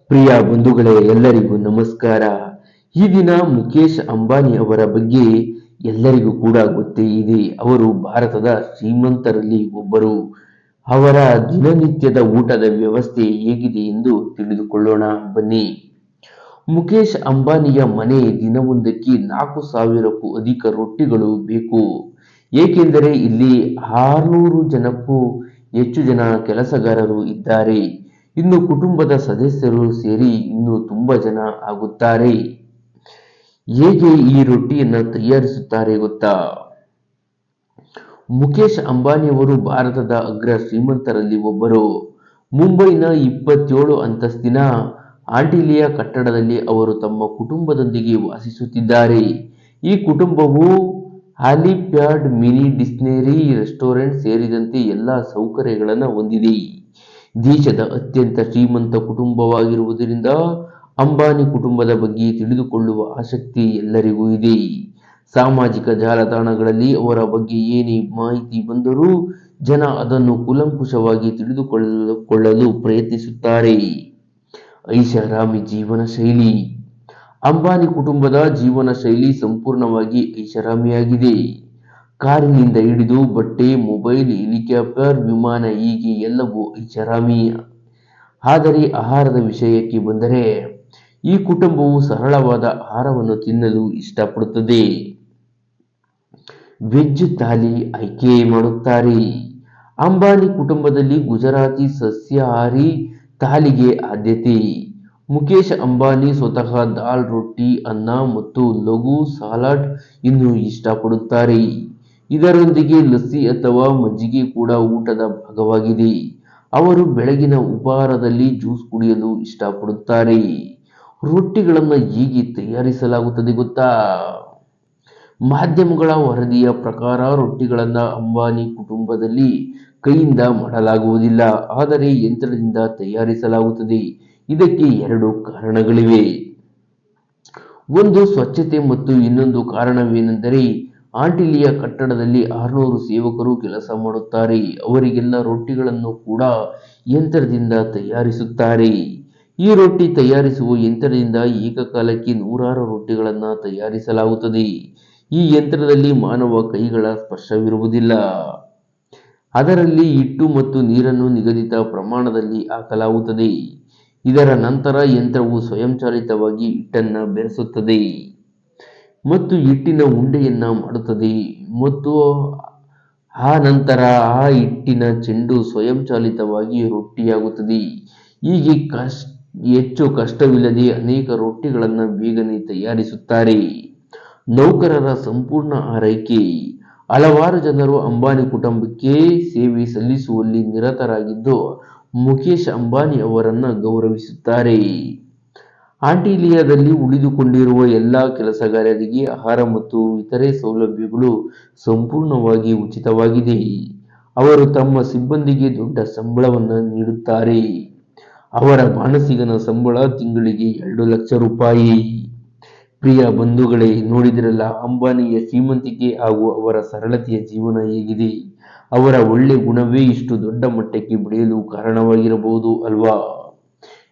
ಪ್ರಿಯ ಬಂಧುಗಳೇ, ಎಲ್ಲರಿಗೂ ನಮಸ್ಕಾರ. ಈ ದಿನ ಮುಖೇಶ್ ಅಂಬಾನಿ ಅವರ ಬಗ್ಗೆ ಎಲ್ಲರಿಗೂ ಕೂಡ ಗೊತ್ತೇ ಇದೆ. ಅವರು ಭಾರತದ ಶ್ರೀಮಂತರಲ್ಲಿ ಒಬ್ಬರು. ಅವರ ದಿನನಿತ್ಯದ ಊಟದ ವ್ಯವಸ್ಥೆ ಹೇಗಿದೆ ಎಂದು ತಿಳಿದುಕೊಳ್ಳೋಣ ಬನ್ನಿ. ಮುಖೇಶ್ ಅಂಬಾನಿಯ ಮನೆ ದಿನವೊಂದಕ್ಕೆ 4,000ಕ್ಕೂ ಅಧಿಕ ರೊಟ್ಟಿಗಳು ಬೇಕು. ಏಕೆಂದರೆ ಇಲ್ಲಿ 600 ಜನಕ್ಕೂ ಹೆಚ್ಚು ಜನ ಕೆಲಸಗಾರರು ಇದ್ದಾರೆ. ಇನ್ನು ಕುಟುಂಬದ ಸದಸ್ಯರು ಸೇರಿ ಇನ್ನೂ ತುಂಬಾ ಜನ ಆಗುತ್ತಾರೆ. ಹೇಗೆ ಈ ರೊಟ್ಟಿಯನ್ನ ತಯಾರಿಸುತ್ತಾರೆ ಗೊತ್ತಾ? ಮುಖೇಶ್ ಅಂಬಾನಿಯವರು ಭಾರತದ ಅಗ್ರ ಶ್ರೀಮಂತರಲ್ಲಿ ಒಬ್ಬರು. ಮುಂಬೈನ 27 ಅಂತಸ್ತಿನ ಆಂಟಿಲಿಯಾ ಕಟ್ಟಡದಲ್ಲಿ ಅವರು ತಮ್ಮ ಕುಟುಂಬದೊಂದಿಗೆ ವಾಸಿಸುತ್ತಿದ್ದಾರೆ. ಈ ಕುಟುಂಬವು ಹೆಲಿಪ್ಯಾಡ್, ಮಿನಿ ಡಿಸ್ನಿರಿ ರೆಸ್ಟೋರೆಂಟ್ ಸೇರಿದಂತೆ ಎಲ್ಲಾ ಸೌಕರ್ಯಗಳನ್ನು ಹೊಂದಿದೆ. ದೇಶದ ಅತ್ಯಂತ ಶ್ರೀಮಂತ ಕುಟುಂಬವಾಗಿರುವುದರಿಂದ ಅಂಬಾನಿ ಕುಟುಂಬದ ಬಗ್ಗೆ ತಿಳಿದುಕೊಳ್ಳುವ ಆಸಕ್ತಿ ಎಲ್ಲರಿಗೂ ಇದೆ. ಸಾಮಾಜಿಕ ಜಾಲತಾಣಗಳಲ್ಲಿ ಅವರ ಬಗ್ಗೆ ಏನೇ ಮಾಹಿತಿ ಬಂದರೂ ಜನ ಅದನ್ನು ಕೂಲಂಕುಷವಾಗಿ ತಿಳಿದುಕೊಳ್ಳಲು ಪ್ರಯತ್ನಿಸುತ್ತಾರೆ. ಐಷಾರಾಮಿ ಜೀವನ ಶೈಲಿ. ಅಂಬಾನಿ ಕುಟುಂಬದ ಜೀವನ ಶೈಲಿ ಸಂಪೂರ್ಣವಾಗಿ ಐಷಾರಾಮಿಯಾಗಿದೆ. ಕಾರಿನಿಂದ ಹಿಡಿದು ಬಟ್ಟೆ, ಮೊಬೈಲ್, ಹೆಲಿಕಾಪ್ಟರ್, ವಿಮಾನ ಹೀಗೆ ಎಲ್ಲವೂ ಐಷಾರಾಮಿ. ಆದರೆ ಆಹಾರದ ವಿಷಯಕ್ಕೆ ಬಂದರೆ ಈ ಕುಟುಂಬವು ಸರಳವಾದ ಆಹಾರವನ್ನು ತಿನ್ನಲು ಇಷ್ಟಪಡುತ್ತದೆ. ವೆಜ್ ಥಾಲಿ ಆಯ್ಕೆ ಮಾಡುತ್ತಾರೆ. ಅಂಬಾನಿ ಕುಟುಂಬದಲ್ಲಿ ಗುಜರಾತಿ ಸಸ್ಯಾಹಾರಿ ಥಾಲಿಗೆ ಆದ್ಯತೆ. ಮುಖೇಶ್ ಅಂಬಾನಿ ಸ್ವತಃ ದಾಲ್, ರೊಟ್ಟಿ, ಅನ್ನ ಮತ್ತು ಲಘು ಸಲಾಡ್ ಇನ್ನು ಇಷ್ಟಪಡುತ್ತಾರೆ. ಇದರೊಂದಿಗೆ ಲಸ್ಸಿ ಅಥವಾ ಮಜ್ಜಿಗೆ ಕೂಡ ಊಟದ ಭಾಗವಾಗಿದೆ. ಅವರು ಬೆಳಗಿನ ಉಪಹಾರದಲ್ಲಿ ಜ್ಯೂಸ್ ಕುಡಿಯಲು ಇಷ್ಟಪಡುತ್ತಾರೆ. ರೊಟ್ಟಿಗಳನ್ನು ಹೇಗೆ ತಯಾರಿಸಲಾಗುತ್ತದೆ ಗೊತ್ತಾ? ಮಾಧ್ಯಮಗಳ ವರದಿಯ ಪ್ರಕಾರ ರೊಟ್ಟಿಗಳನ್ನು ಅಂಬಾನಿ ಕುಟುಂಬದಲ್ಲಿ ಕೈಯಿಂದ ಮಾಡಲಾಗುವುದಿಲ್ಲ, ಆದರೆ ಯಂತ್ರದಿಂದ ತಯಾರಿಸಲಾಗುತ್ತದೆ. ಇದಕ್ಕೆ 2 ಕಾರಣಗಳಿವೆ. ಒಂದು ಸ್ವಚ್ಛತೆ ಮತ್ತು ಇನ್ನೊಂದು ಕಾರಣವೇನೆಂದರೆ ಆಂಟಿಲಿಯಾ ಕಟ್ಟಡದಲ್ಲಿ 600 ಸೇವಕರು ಕೆಲಸ ಮಾಡುತ್ತಾರೆ. ಅವರಿಗೆಲ್ಲ ರೊಟ್ಟಿಗಳನ್ನು ಕೂಡ ಯಂತ್ರದಿಂದ ತಯಾರಿಸುತ್ತಾರೆ. ಈ ರೊಟ್ಟಿ ತಯಾರಿಸುವ ಯಂತ್ರದಿಂದ ಏಕಕಾಲಕ್ಕೆ ನೂರಾರು ರೊಟ್ಟಿಗಳನ್ನು ತಯಾರಿಸಲಾಗುತ್ತದೆ. ಈ ಯಂತ್ರದಲ್ಲಿ ಮಾನವ ಕೈಗಳ ಸ್ಪರ್ಶವಿರುವುದಿಲ್ಲ. ಅದರಲ್ಲಿ ಹಿಟ್ಟು ಮತ್ತು ನೀರನ್ನು ನಿಗದಿತ ಪ್ರಮಾಣದಲ್ಲಿ ಹಾಕಲಾಗುತ್ತದೆ. ಇದರ ನಂತರ ಯಂತ್ರವು ಸ್ವಯಂಚಾಲಿತವಾಗಿ ಹಿಟ್ಟನ್ನು ಬೆರೆಸುತ್ತದೆ ಮತ್ತು ಹಿಟ್ಟಿನ ಉಂಡೆಯನ್ನ ಮಾಡುತ್ತದೆ ಮತ್ತು ಆ ನಂತರ ಆ ಹಿಟ್ಟಿನ ಚೆಂಡು ಸ್ವಯಂಚಾಲಿತವಾಗಿ ರೊಟ್ಟಿಯಾಗುತ್ತದೆ. ಹೀಗೆ ಹೆಚ್ಚು ಕಷ್ಟವಿಲ್ಲದೆ ಅನೇಕ ರೊಟ್ಟಿಗಳನ್ನು ಬೇಗನೆ ತಯಾರಿಸುತ್ತಾರೆ. ನೌಕರರ ಸಂಪೂರ್ಣ ಆರೈಕೆ. ಹಲವಾರು ಜನರು ಅಂಬಾನಿ ಕುಟುಂಬಕ್ಕೆ ಸೇವೆ ಸಲ್ಲಿಸುವಲ್ಲಿ ನಿರತರಾಗಿದ್ದು ಮುಖೇಶ್ ಅಂಬಾನಿ ಅವರನ್ನು ಗೌರವಿಸುತ್ತಾರೆ. ಆಂಟಿಲಿಯಾದಲ್ಲಿ ಉಳಿದುಕೊಂಡಿರುವ ಎಲ್ಲಾ ಕೆಲಸಗಾರರಿಗೆ ಆಹಾರ ಮತ್ತು ಇತರೆ ಸೌಲಭ್ಯಗಳು ಸಂಪೂರ್ಣವಾಗಿ ಉಚಿತವಾಗಿದೆ. ಅವರು ತಮ್ಮ ಸಿಬ್ಬಂದಿಗೆ ದೊಡ್ಡ ಸಂಬಳವನ್ನು ನೀಡುತ್ತಾರೆ. ಅವರ ಮಾನಸಿಕನ ಸಂಬಳ ತಿಂಗಳಿಗೆ 2 ಲಕ್ಷ ರೂಪಾಯಿ. ಪ್ರಿಯ ಬಂಧುಗಳೇ, ನೋಡಿದಿರಲ್ಲ ಅಂಬಾನಿಯ ಶ್ರೀಮಂತಿಕೆ ಹಾಗೂ ಅವರ ಸರಳತೆಯ ಜೀವನ ಹೇಗಿದೆ. ಅವರ ಒಳ್ಳೆ ಗುಣವೇ ಇಷ್ಟು ದೊಡ್ಡ ಮಟ್ಟಕ್ಕೆ ಬೆಳೆಯಲು ಕಾರಣವಾಗಿರಬಹುದು ಅಲ್ವಾ?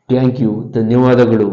Thank you. ಧನ್ಯವಾದಗಳು.